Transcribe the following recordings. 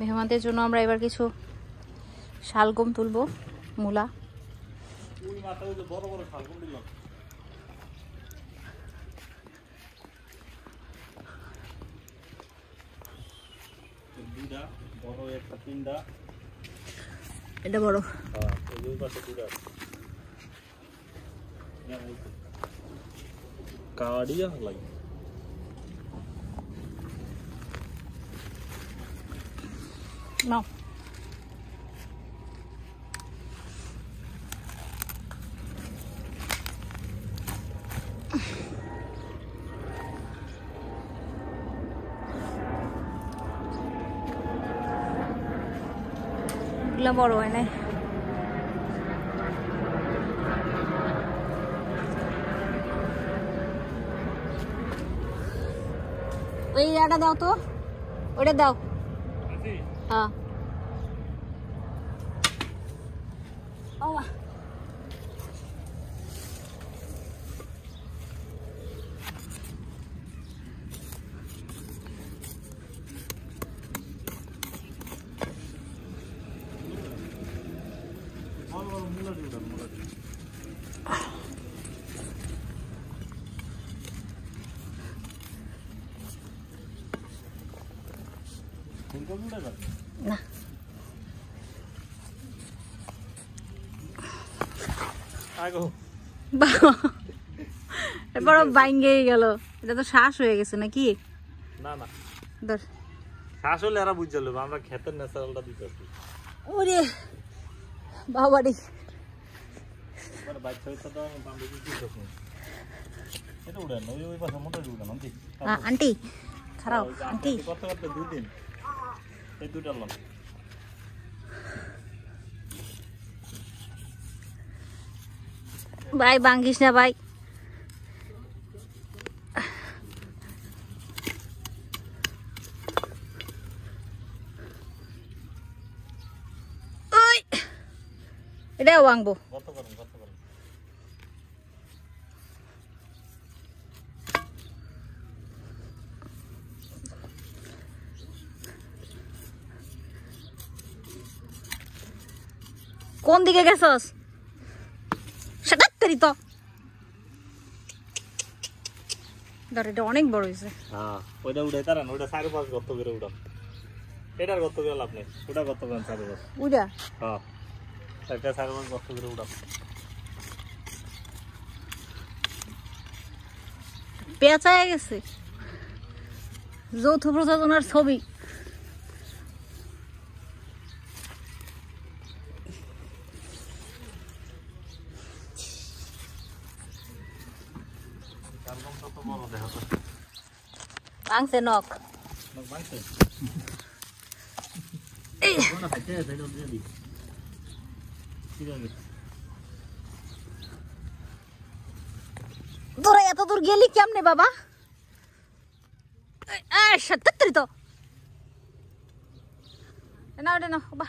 মেহমানদের জন্য আমরা এবার কিছু শালগম তুলবো, মূলা। এটা বড় কাড়িয়া লাগে না। এগুলো বড় হয় না। ওই এটা দাও তো, ওটা দাও। হ্যাঁ না, বড় বাইঙ্গে গেল। এটা তো শ্বাস হয়ে গেছে নাকি? না না, ধর শ্বাস হলে এরা বুঝে যাবে আমরা ক্ষেতের ন্যাচারালটা দিতেছি। ওরে বাবারে, মানে বাচ্চা হইতো তো আমরা কি করব? এটা উড়ান ওই পাশে মোটর উড়ান আন্টি। আন্টি খারাপ আন্টি কত কত দুই দিন এই দুইটা লন। ভাই ভাঙ্গিস না ভাই। ওই এটাও ভাঙবো। কত করেন কত করেন? কোন দিকে গেছস? সেটাই তো ধর, এটা অনেক বড় হয়েছে। হ্যাঁ ওইটা উড়ে তারান, ওইটা 4-5 গর্ত করে উড়ান। এটার গর্ত করে লাভ নেই, ওটা গর্ত করেন 4-5। উড়া হ্যাঁ একটা 4-5 গর্ত করে উড়ান। পেঁচায় গেছে। যৌথ প্রযোজনার ছবি। ভাঙছে নখ। তোরা এত দূর গেলি কেমনে বাবা? সত্যি তো না, ওটা না বা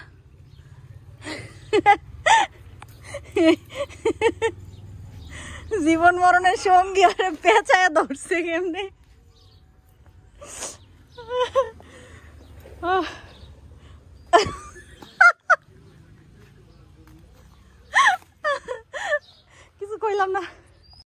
জীবন মরণের সঙ্গী আর পেঁচায় ধরছে কেমনে। কিছু কইলাম না।